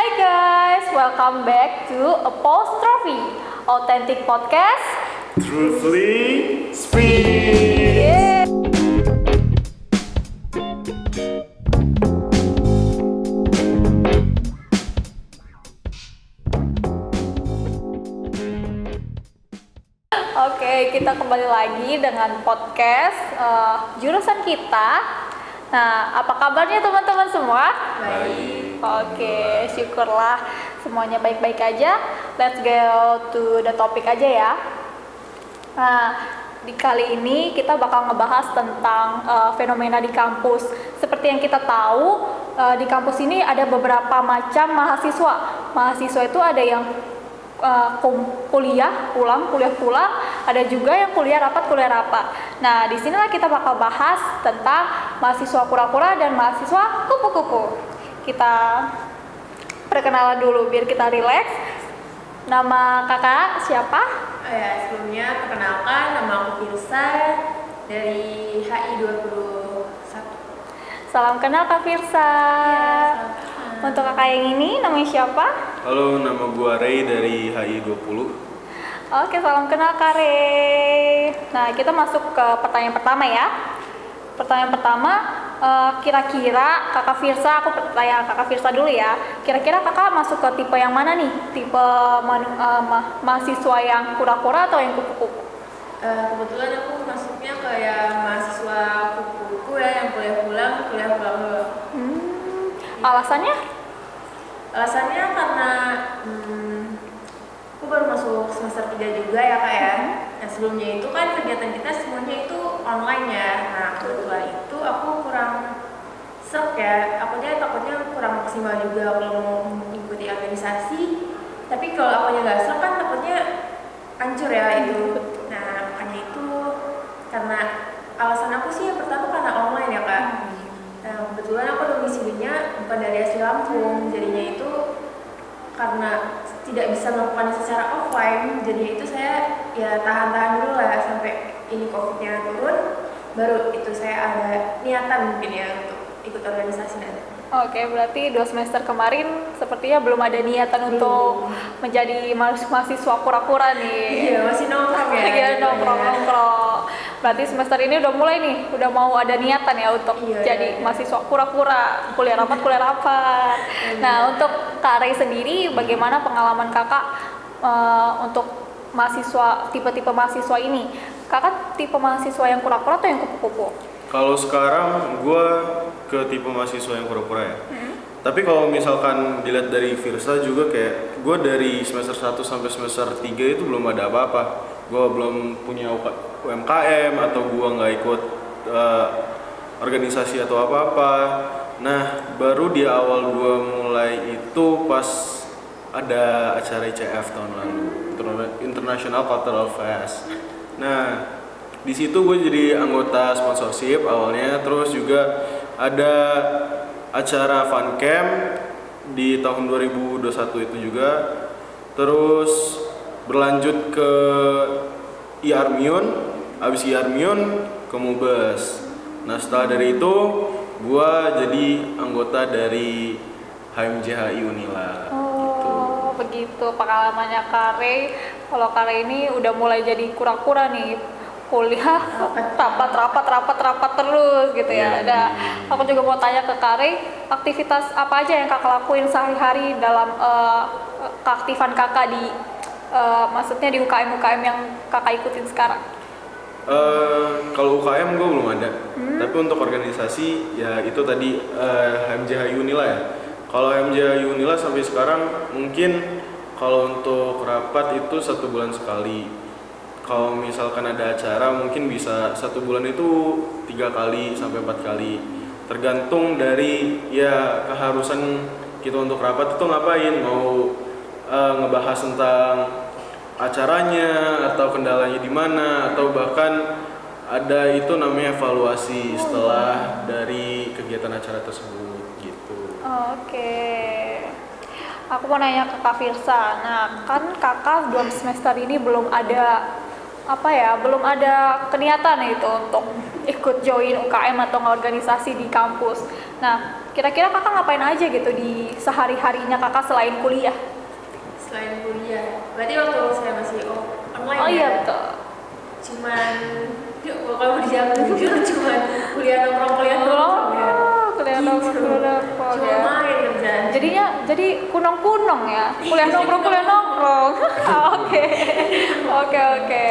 Hi guys, welcome back to Apostrophe, authentic podcast. Truthfully Speak. Yeah. Oke, kita kembali lagi dengan podcast jurusan kita. Nah, apa kabarnya teman-teman semua? Baik. Oke, syukurlah semuanya baik-baik aja. Let's go to the topic aja ya. Nah, di kali ini kita bakal ngebahas tentang fenomena di kampus. Seperti yang kita tahu, di kampus ini ada beberapa macam mahasiswa. Mahasiswa itu ada yang kuliah pulang, ada juga yang kuliah rapat. Nah, di sinilah kita bakal bahas tentang mahasiswa kura-kura dan mahasiswa kupu-kupu. Kita perkenalan dulu biar kita rileks. Nama kakak siapa? Sebelumnya perkenalkan, nama aku Firsa dari HI 21. Salam kenal Kak Firsa. Untuk kakak yang ini namanya siapa? Halo, nama gua Ray dari HI 20. Oke, salam kenal Kak Ray. Nah, kita masuk ke pertanyaan pertama ya. Pertanyaan pertama, kira-kira kakak Firsa, aku tanya kakak Firsa dulu ya. Kira-kira kakak masuk ke tipe yang mana nih? Tipe mahasiswa yang kura-kura atau yang kupu-kupu? Kebetulan aku masuknya ke yang mahasiswa kupu-kupu ya, yang kuliah pulang dulu. Alasannya? Alasannya karena aku baru masuk semester 3 juga ya kak ya. Nah sebelumnya itu kan kegiatan kita semuanya itu online ya. Nah kebetulan itu aku kurang serk ya. Takutnya kurang maksimal juga kalau mau mengikuti organisasi. Tapi kalau akunya nggak serk kan takutnya hancur ya itu. Nah makanya itu karena alasan aku sih yang pertama karena online ya kak. Nah kebetulan aku domisilinya bukan dari asli Lampung, jadinya itu karena tidak bisa melakukan secara offline, jadinya itu saya ya tahan dulu lah sampai ini COVID-nya turun, baru itu saya ada niatan mungkin ya untuk ikut organisasi nanti. Oke, berarti 2 semester kemarin sepertinya belum ada niatan untuk menjadi mahasiswa kura-kura nih. Iya, masih nongkrong ya. Iya, nongkrong. Berarti semester ini udah mulai nih, udah mau ada niatan ya untuk jadi mahasiswa kura-kura, kuliah rapat. Nah, untuk Kak Ray sendiri, bagaimana pengalaman kakak untuk mahasiswa, tipe-tipe mahasiswa ini? Kakak tipe mahasiswa yang kura-kura atau yang kupu-kupu? Kalau sekarang gua ke tipe mahasiswa yang kura-kura ya. Tapi kalau misalkan dilihat dari Firsa juga kayak gua dari semester 1 sampai semester 3 itu belum ada apa-apa. Gua belum punya UMKM atau gua nggak ikut organisasi atau apa-apa. Nah, baru di awal gua mulai itu pas ada acara ICF tahun lalu, International Cultural Fest. Nah, di situ gue jadi anggota sponsorship awalnya, terus juga ada acara fun camp di tahun 2021 itu juga, terus berlanjut ke IARMIUN, abis IARMIUN ke MUBES. Nah setelah dari itu gue jadi anggota dari HMJHI Unila. Oh, begitu pengalamannya Kak Ray. Kalau Kak Ray ini udah mulai jadi kura-kura nih, kuliah rapat terus gitu ya. Ada, aku juga mau tanya ke Kak Ray, aktivitas apa aja yang kakak lakuin sehari-hari dalam keaktifan kakak di maksudnya di UKM yang kakak ikutin sekarang? Kalau UKM gue belum ada, tapi untuk organisasi ya itu tadi HMJHI Unila ya. Kalau HMJHI Unila sampai sekarang mungkin kalau untuk rapat itu 1 bulan sekali. Kalau misalkan ada acara mungkin bisa 1 bulan itu 3 kali sampai 4 kali, tergantung dari ya keharusan kita untuk rapat itu ngapain, mau ngebahas tentang acaranya atau kendalanya di mana, atau bahkan ada itu namanya evaluasi setelah dari kegiatan acara tersebut gitu. Oke. Aku mau nanya ke Kak Firsa. Nah, kan kakak 2 semester ini belum ada apa ya, belum ada keniatan itu untuk ikut join UKM atau organisasi di kampus. Nah, kira-kira kakak ngapain aja gitu di sehari-harinya kakak selain kuliah? Selain kuliah, berarti waktu saya masih online Oh ya? iya betul. Cuman, kalau dijawab jujur cuman kuliah nongkrong ya. Kuliah Gitu. nongkrong Cuma ya. main kerjaan. Jadinya jadi kunong-kunong ya. Kuliah nongkrong. Oke.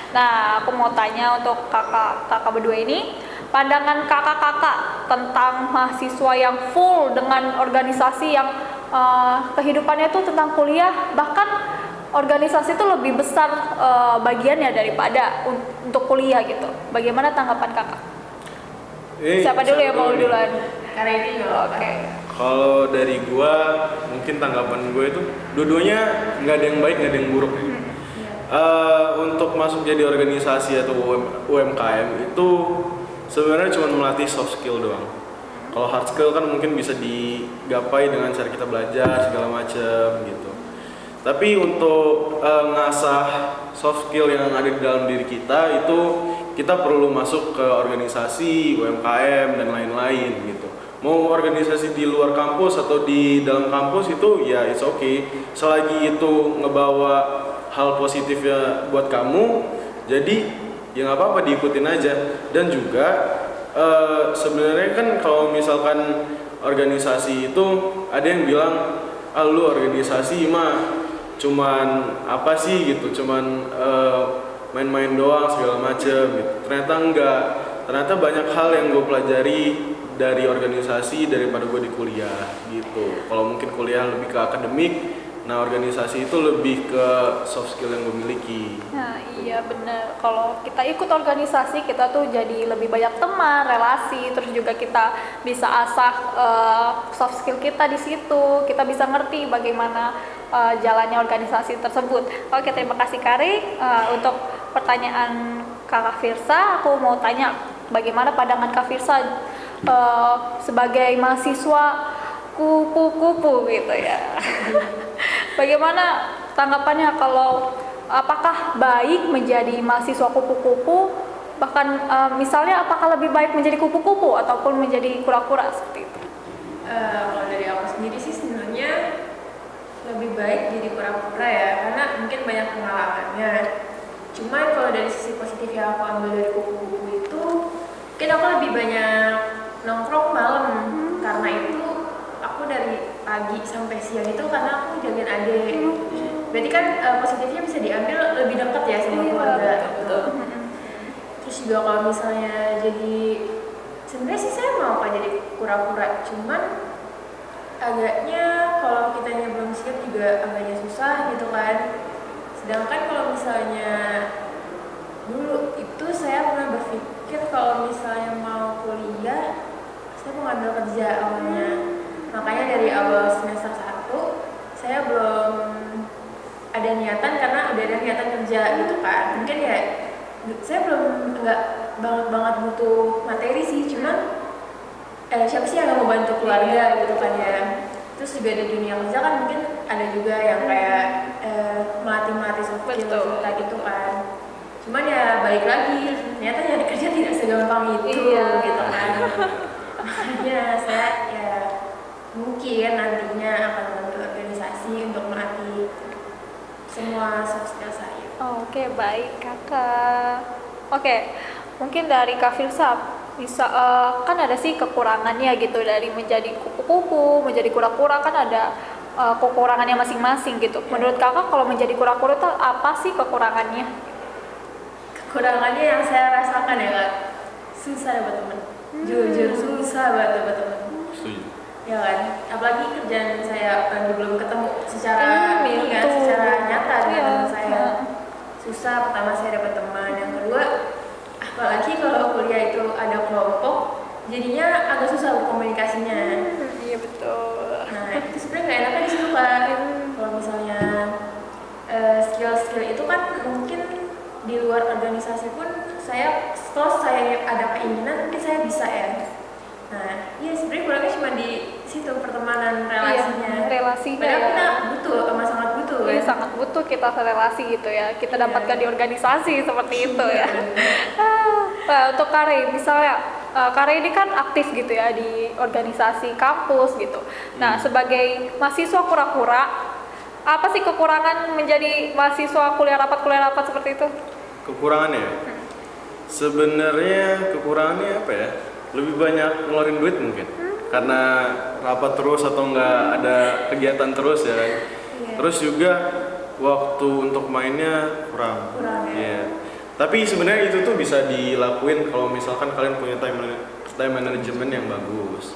Nah, aku mau tanya untuk kakak berdua ini, pandangan kakak-kakak tentang mahasiswa yang full dengan organisasi yang kehidupannya itu tentang kuliah, bahkan organisasi itu lebih besar bagiannya daripada untuk kuliah gitu. Bagaimana tanggapan kakak? Siapa dulu yang mau duluan? Karena ini Oke. Kalau dari gua, mungkin tanggapan gue itu dua-duanya nggak ada yang baik, nggak ada yang buruk ya. Untuk masuk jadi organisasi atau UMKM itu sebenarnya cuma melatih soft skill doang. Kalau hard skill kan mungkin bisa digapai dengan cara kita belajar segala macam gitu. Tapi untuk ngasah soft skill yang ada di dalam diri kita itu kita perlu masuk ke organisasi, UMKM dan lain-lain gitu. Mau organisasi di luar kampus atau di dalam kampus itu ya it's okay. Selagi itu ngebawa hal positifnya buat kamu, jadi ya nggak apa-apa, diikutin aja. Dan juga sebenarnya kan kalau misalkan organisasi itu ada yang bilang, lu organisasi mah cuman apa sih gitu, cuman main-main doang segala macem gitu. Ternyata enggak, ternyata banyak hal yang gue pelajari dari organisasi daripada gue di kuliah gitu. Kalau mungkin kuliah lebih ke akademik, nah organisasi itu lebih ke soft skill yang gue miliki. Nah iya bener, kalau kita ikut organisasi kita tuh jadi lebih banyak teman, relasi, terus juga kita bisa asah soft skill kita di situ, kita bisa ngerti bagaimana jalannya organisasi tersebut. Oke, terima kasih Kari. Untuk pertanyaan Kakak Firsa, aku mau tanya bagaimana pandangan Kak Firsa sebagai mahasiswa kupu-kupu gitu ya. Bagaimana tanggapannya kalau apakah baik menjadi mahasiswa kupu-kupu, bahkan misalnya apakah lebih baik menjadi kupu-kupu ataupun menjadi kura-kura seperti itu? Kalau dari aku sendiri sih sebenarnya lebih baik jadi kura-kura ya, karena mungkin banyak pengalamannya. Cuman kalau dari sisi positif yang aku ambil dari kupu-kupu itu, mungkin aku lebih banyak nongkrong malam. Karena itu aku dari pagi sampai siang itu karena aku jagain adik. Berarti kan positifnya bisa diambil lebih dekat ya sama keluarga. Betul. Terus juga kalau misalnya jadi, sebenarnya sih saya mau apa jadi kura-kura, cuman agaknya kalau kitanya belum siap juga agaknya susah gitu kan. Sedangkan kalau misalnya dulu itu saya pernah berpikir kalau misalnya mau kuliah saya mau ngambil kerja awalnya. Makanya dari awal semester 1 saya belum ada niatan karena udah ada niatan kerja gitu kan. Mungkin ya saya belum nggak banget butuh materi sih, cuman siapa sih yang mau bantu keluarga gitu kan ya. Terus juga di dunia kerja kan mungkin ada juga yang kayak melatih soft skill kita gitu kan. Cuman ya balik lagi, ternyata nyari kerja tidak segampang itu gitu kan. Makanya saya ya mungkin nantinya akan membantu organisasi untuk melatih semua soft skill saya. Oke, baik kakak. Oke, mungkin dari Kak Filsa bisa kan ada sih kekurangannya gitu dari menjadi kupu-kupu, menjadi kura-kura kan ada kekurangannya masing-masing gitu. Menurut kakak kalau menjadi kura-kura itu apa sih kekurangannya? Kekurangannya yang saya rasakan ya Kak, susah dapat teman. Jujur susah banget dapat teman. Setuju. Ya kan, apalagi kerjaan saya belum ketemu secara ini kan, secara nyata dengan teman saya. Susah pertama saya dapat teman, yang kedua apalagi kalau kuliah itu ada kelompok, jadinya agak susah berkomunikasinya. Iya betul. Nah itu sebenarnya nggak enaknya di situ kan. Kalau misalnya skill itu kan mungkin di luar organisasi pun saya setelah saya ada keinginan mungkin saya bisa ya. Nah iya sebenarnya kurangnya cuma di situ pertemanan relasinya. Relasinya. Padahal kita butuh, sangat butuh ya. sangat butuh kita relasi gitu ya. Kita dapatkan di organisasi seperti itu ya. Nah, untuk Kare, misalnya Kare ini kan aktif gitu ya di organisasi kampus gitu. Nah, sebagai mahasiswa kura-kura, apa sih kekurangan menjadi mahasiswa kuliah rapat seperti itu? Kekurangannya ya? Sebenarnya kekurangannya apa ya? Lebih banyak ngeluarin duit mungkin. Karena rapat terus atau nggak ada kegiatan terus ya. Terus juga waktu untuk mainnya kurang. Iya. Tapi sebenarnya itu tuh bisa dilakuin kalau misalkan kalian punya time management yang bagus.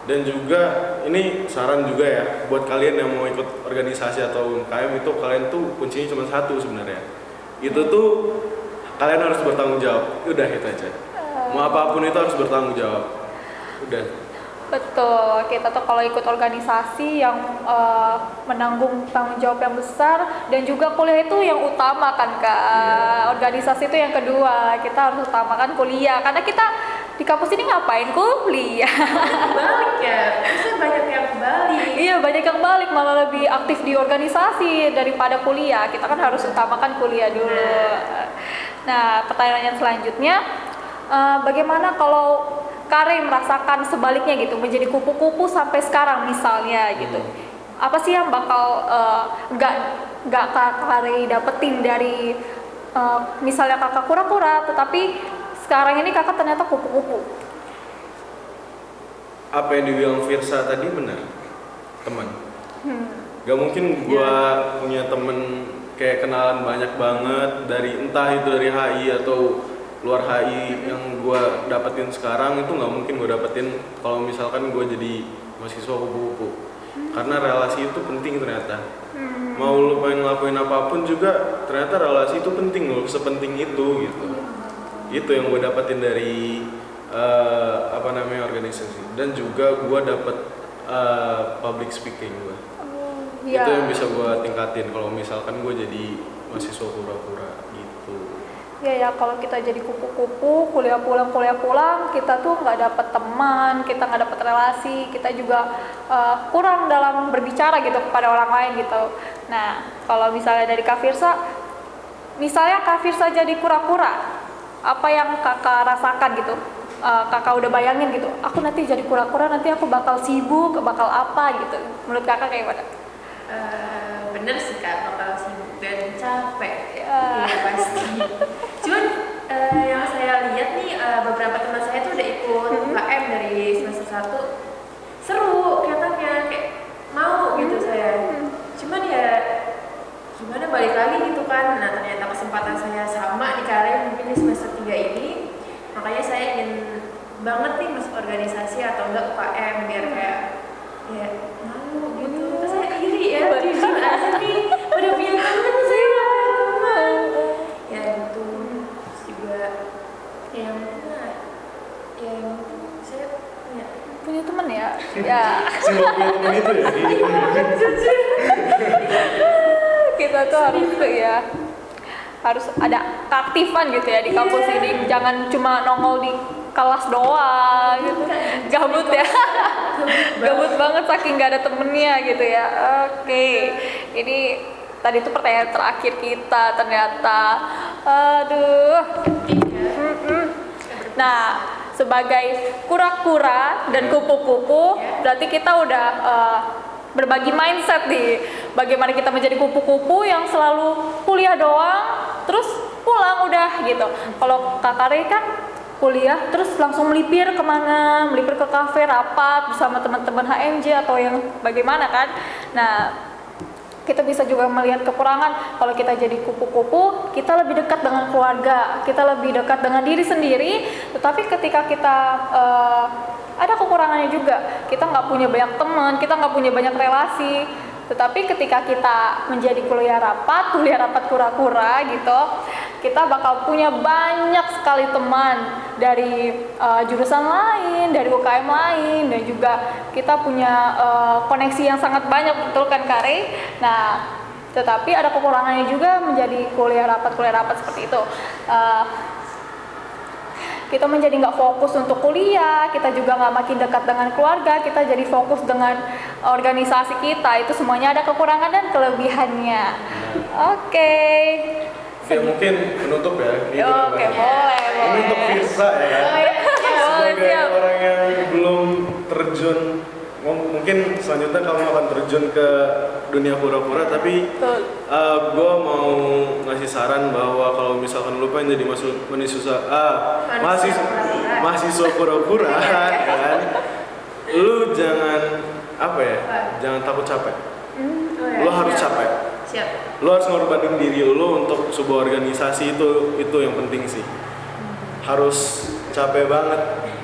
Dan juga ini saran juga ya buat kalian yang mau ikut organisasi atau UKM itu, kalian tuh kuncinya cuma satu sebenarnya. Itu tuh kalian harus bertanggung jawab. Udah itu aja. Mau apapun itu harus bertanggung jawab. Udah. Betul, kita tuh kalau ikut organisasi yang menanggung tanggung jawab yang besar, dan juga kuliah itu yang utama kan Kak. Organisasi itu yang kedua, kita harus utamakan kuliah karena kita di kampus ini ngapain? Kuliah. Balik ya, bisa banyak yang balik. Iya, banyak yang balik, malah lebih aktif di organisasi daripada kuliah. Kita kan harus utamakan kuliah dulu. Nah, pertanyaan selanjutnya, bagaimana kalau Kare merasakan sebaliknya gitu, menjadi kupu-kupu sampai sekarang misalnya gitu? Apa sih yang bakal nggak Kare dapetin dari misalnya kakak kura-kura, tetapi sekarang ini kakak ternyata kupu-kupu? Apa yang dibilang Firsa tadi benar, teman. Gak mungkin gua punya temen kayak kenalan banyak banget dari entah itu dari HI atau luar HI yang gua dapetin sekarang, itu nggak mungkin gua dapetin kalau misalkan gua jadi mahasiswa kupu-kupu. Karena relasi itu penting ternyata. Mau lu pengen ngelakuin apapun juga ternyata relasi itu penting loh, sepenting itu gitu. Itu yang gua dapetin dari organisasi, dan juga gua dapet public speaking gua. Itu yang bisa gua tingkatin kalau misalkan gua jadi mahasiswa kura-kura gitu. Ya, kalau kita jadi kupu-kupu, kuliah pulang, kita tuh nggak dapet teman, kita nggak dapet relasi, kita juga kurang dalam berbicara gitu kepada orang lain gitu. Nah, kalau misalnya dari Kak Firsa, misalnya Kak Firsa jadi kura-kura, apa yang kakak rasakan gitu? Kakak udah bayangin gitu, aku nanti jadi kura-kura, nanti aku bakal sibuk, bakal apa gitu? Menurut kakak kayak gimana? Bener sih Kak, bakal sibuk dan capek. Iya pasti. Cuman yang saya lihat nih, beberapa teman saya tuh udah ikut UKM dari semester 1. Seru kelihatannya, kayak mau gitu saya. Cuman ya gimana, balik lagi gitu kan. Nah, ternyata kesempatan saya sama di Kare mungkin di semester 3 ini. Makanya saya ingin banget nih masuk organisasi atau enggak UKM biar kayak ya mau gitu. Terus saya iri ya, jujur aja nih udah punya teman, saya nggak punya teman. Ya gitu. Terus juga yang saya Punya teman ya? Ya. Semua punya teman itu ya? Kita tuh harus ada keaktifan gitu ya di kampus ini. Jangan cuma nongol di kelas doang gitu. Gabut ya. Gabut banget saking gak ada temennya gitu ya. Oke. Ini tadi tuh pertanyaan terakhir kita ternyata. Aduh. Nah, sebagai kura-kura dan kupu-kupu, berarti kita udah berbagi mindset nih, bagaimana kita menjadi kupu-kupu yang selalu kuliah doang, terus pulang udah gitu. Kalau Kak Kare kan kuliah terus langsung melipir kemana, melipir ke kafe, rapat bersama teman-teman HMJ atau yang bagaimana kan. Nah, kita bisa juga melihat kekurangan kalau kita jadi kupu-kupu, kita lebih dekat dengan keluarga, kita lebih dekat dengan diri sendiri. Tetapi ketika kita ada kekurangannya juga, kita nggak punya banyak teman, kita nggak punya banyak relasi. Tetapi ketika kita menjadi kuliah rapat kura-kura gitu, kita bakal punya banyak sekali teman dari jurusan lain, dari UKM lain, dan juga kita punya koneksi yang sangat banyak, betul kan Kare? Nah, tetapi ada kekurangannya juga menjadi kuliah rapat seperti itu. kita menjadi nggak fokus untuk kuliah, kita juga nggak makin dekat dengan keluarga, kita jadi fokus dengan organisasi kita. Itu semuanya ada kekurangan dan kelebihannya. Oke. Oke, mungkin menutup ya. Ini Oke, boleh. Ini untuk Firsa ya kan. Oh, iya. Boleh, Sebagai siap. orang yang belum terjun, mungkin selanjutnya kamu akan terjun ke dunia pura-pura, tapi Betul. gue mau ngasih saran bahwa kalau misalkan lu pengen jadi mahasiswa pura-pura ya kan, lu jangan jangan takut capek. Lu harus capek. Siap. Lu harus ngorbanin diri lu untuk sebuah organisasi, itu yang penting sih. Harus capek banget.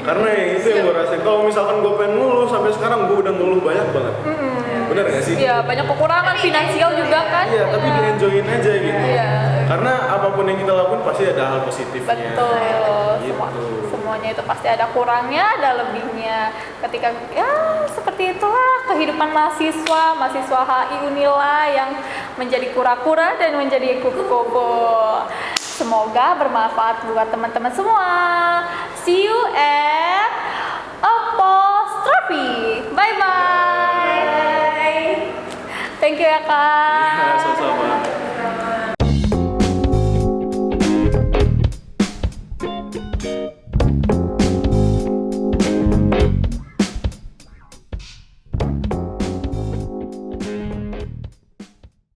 Karena itu yang gue rasain. Kalau misalkan gue pengen ngeluh sampai sekarang, gue udah ngeluh banyak banget. Bener gak sih? Iya, banyak kekurangan finansial juga kan. Iya, tapi di-enjoyin aja gitu. Iya. Karena apapun yang kita lakukan pasti ada hal positifnya. Betul. Gitu. Semuanya itu pasti ada kurangnya, ada lebihnya. Ketika ya seperti itulah kehidupan mahasiswa HI Unila yang menjadi kura-kura dan menjadi kupu-kupu. Semoga bermanfaat buat teman-teman semua. See you at Apostrophe. Bye bye. Thank you ya Kak. Iya, sama-sama.